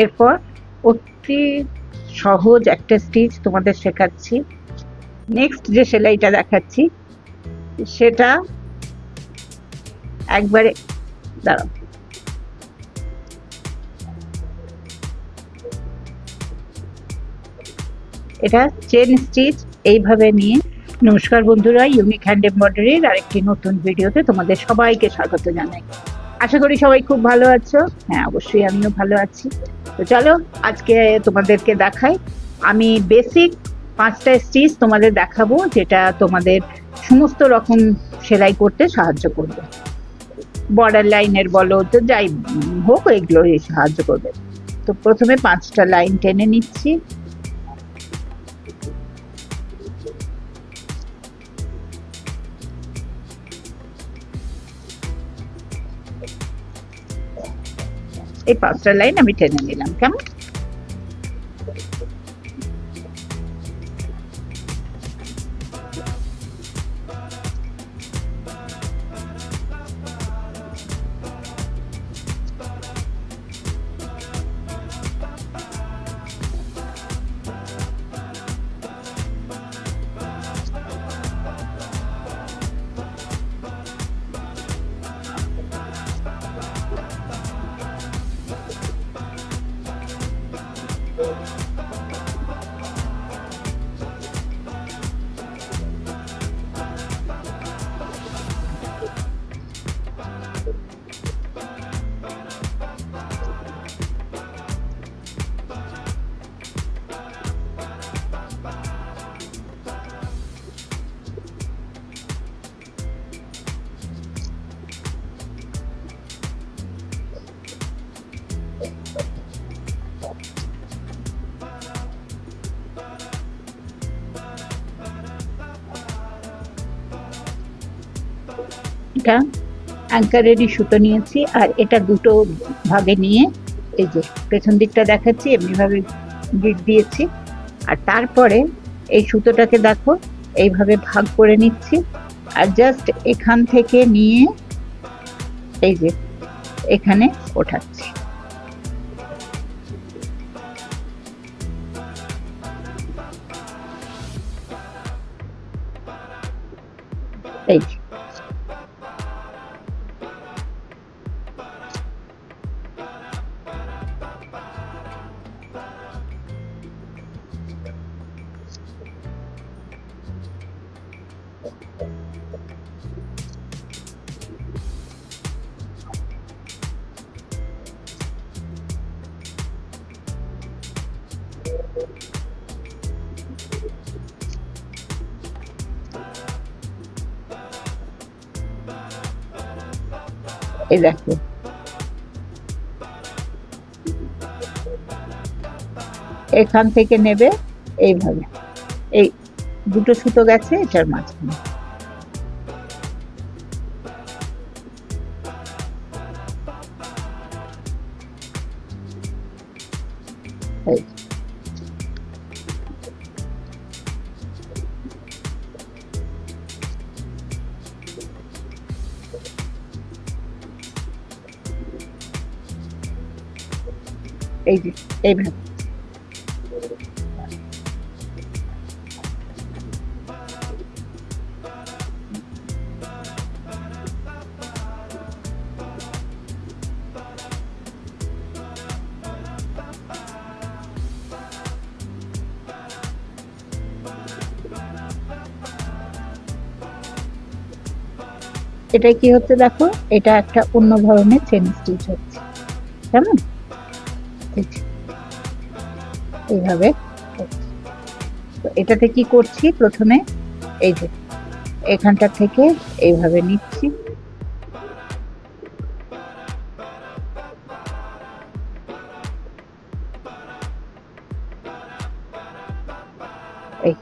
এরপর অতি সহজ একটা স্টিচ তোমাদের শেখাচ্ছি। নেক্সট যে সেলাইটা দেখাচ্ছি সেটা একবারে, দাঁড়াও, এটা চেন স্টিচ এইভাবে নিয়ে। নমস্কার বন্ধুরা, ইউনিক হ্যান্ড এমব্রয়ডারির আরেকটি নতুন ভিডিওতে তোমাদের সবাইকে স্বাগত জানাই। আশা করি সবাই খুব ভালো আছো। হ্যাঁ, অবশ্যই আমিও ভালো আছি। তো চলো আজকে তোমাদেরকে দেখাই। আমি বেসিক 5টা স্টিচ তোমাদের দেখাবো, যেটা তোমাদের সমস্ত রকম সেলাই করতে সাহায্য করবে। বর্ডার লাইনের বলো তো যাই হোক, এগুলো সাহায্য করবে। তো প্রথমে 5টা লাইন টেনে নিচ্ছি। এই 5টা লাইন আমি টেনে নিলাম, কেমন? এটা অ্যাঙ্কারেরই সুতো নিয়েছি, আর এটা দুটো ভাগে নিয়ে এই যে পেছন দিকটা দেখাচ্ছি এমনিভাবে গিট দিয়েছি। আর তারপরে এই সুতোটাকে দেখো এইভাবে ভাগ করে নিচ্ছি, আর জাস্ট এখান থেকে নিয়ে এই যে এখানে ওঠাচ্ছি। এই যে এই দেখো এখান থেকে নেবে এইভাবে, এই দুটো সুতো গেছে এটার মাঝখানে। এই এই যে এইভাবে এটা কি হচ্ছে দেখো, এটা একটা অন্য ধরনের চেন স্টিচ হচ্ছে, কেমন? এইভাবে। তো এটাতে কি করছি, প্রথমে এই যে এখানটা থেকে এইভাবে নিচ্ছি, এই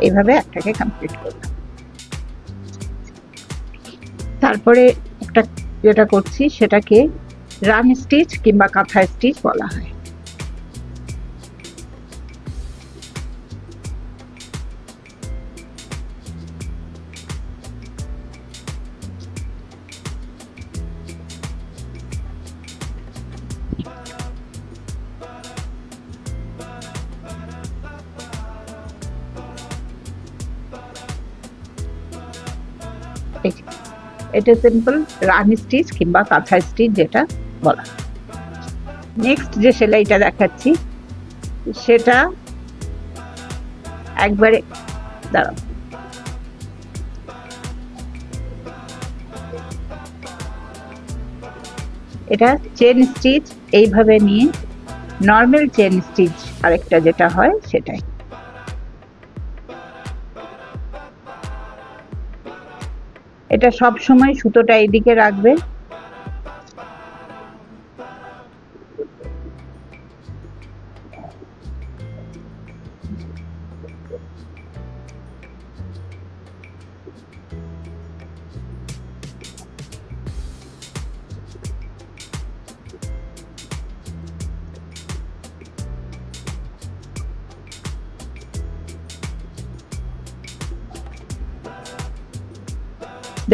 এইভাবে একটাকে কমপ্লিট করলাম। তারপরে একটা যেটা করছি সেটাকে রান স্টিচ কিংবা কাঁথা স্টিচ বলা হয়। এটা সিম্পল রান স্টিচ কিংবা কাঁথা স্টিচ যেটা বলা। নেক্সট যে সেলাইটা দেখাচ্ছি সেটা একবারে দাঁড়াও, এটা চেন স্টিচ এইভাবে নিয়ে নর্মাল চেন স্টিচ আরেকটা যেটা হয় সেটাই। এটা সব সময় সুতোটা এইদিকে রাখবে,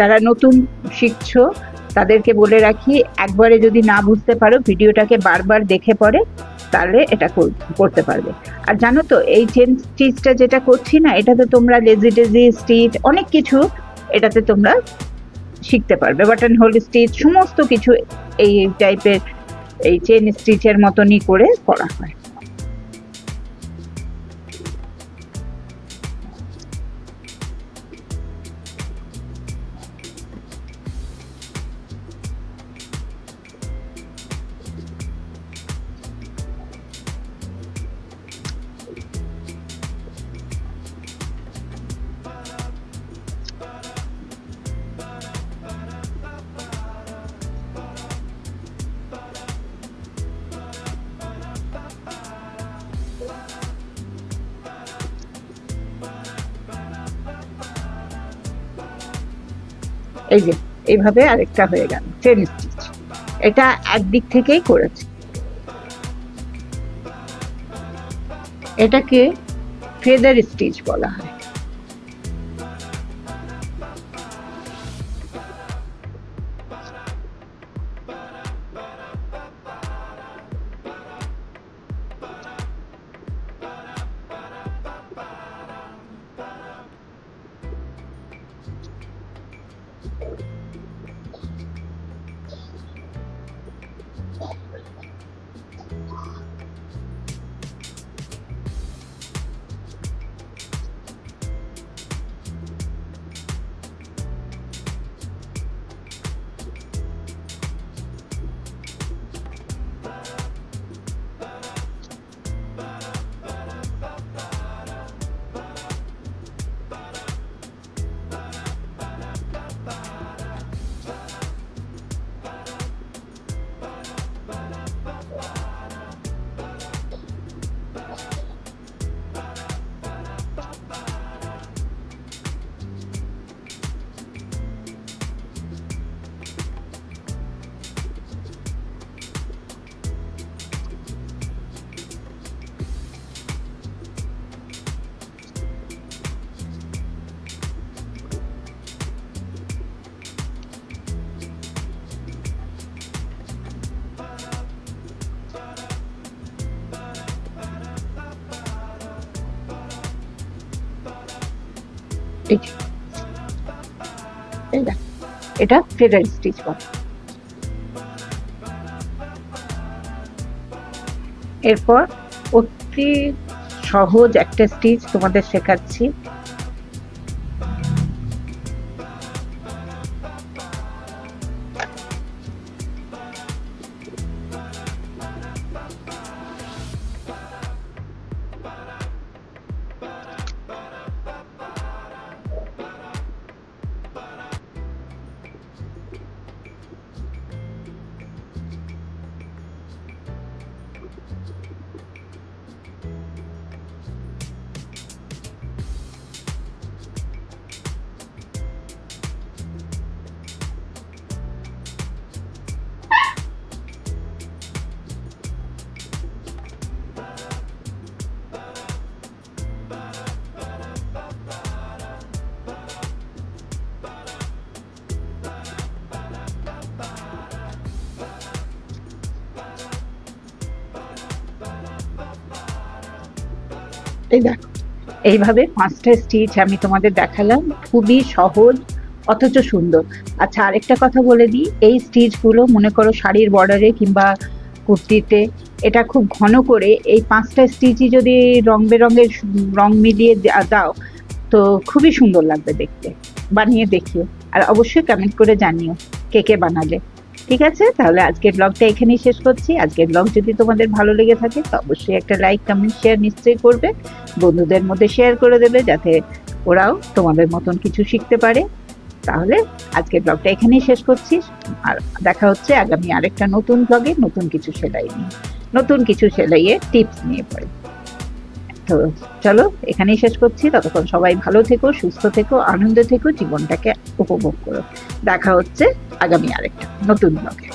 যারা নতুন শিখছো তাদেরকে বলে রাখি, একবারে যদি না বুঝতে পারো ভিডিওটাকে বারবার দেখে পরে তাহলে এটা করতে পারবে। আর জানো তো এই চেন স্টিচটা যেটা করছি না, এটাতে তোমরা লেজি টেজি স্টিচ অনেক কিছু এটাতে তোমরা শিখতে পারবে। বাটন হোল স্টিচ সমস্ত কিছু এই টাইপের এই চেন স্টিচের মতনই করে করা হয়। এই যে এইভাবে আরেকটা হয়ে গেল চেন স্টিচ। এটা একদিক থেকেই করেছি। এটাকে ফেদার স্টিচ বলা হয়। এটা ফেদার স্টিচ বলে। এরপর অতি সহজ একটা স্টিচ তোমাদের শেখাচ্ছি। এই দেখো, এইভাবে 5টা স্টিচ আমি তোমাদের দেখালাম, খুবই সহজ অথচ সুন্দর। আচ্ছা, আরেকটা কথা বলে দিই, এই স্টিচগুলো মনে করো শাড়ির বর্ডারে কিংবা কুর্তিতে এটা খুব ঘন করে এই 5টা স্টিচই যদি রং বেরঙের রং মিলিয়ে দাও তো খুবই সুন্দর লাগবে দেখতে। বানিয়ে দেখিও, আর অবশ্যই কমেন্ট করে জানিও কে কে বানালে। ঠিক আছে, তাহলে আজকের ব্লগটা এখানেই শেষ করছি। আজকের ব্লগ যদি তোমাদের ভালো লেগে থাকে তো অবশ্যই একটা লাইক কমেন্ট শেয়ার নিশ্চয়ই করবে, বন্ধুদের মধ্যে শেয়ার করে দেবে যাতে ওরাও তোমাদের মতন কিছু শিখতে পারে। তাহলে আজকের ব্লগটা এখানেই শেষ করছি, আর দেখা হচ্ছে আগামী আরেকটা নতুন ব্লগে নতুন কিছু সেলাই নিয়ে, নতুন কিছু সেলাইয়ের টিপস নিয়ে পড়ে। তো চলো এখানেই শেষ করছি, ততক্ষণ সবাই ভালো থেকো, সুস্থ থেকো, আনন্দে থেকো, জীবনটাকে উপভোগ করো। দেখা হচ্ছে আগামী আরেকটা নতুন ব্লগে।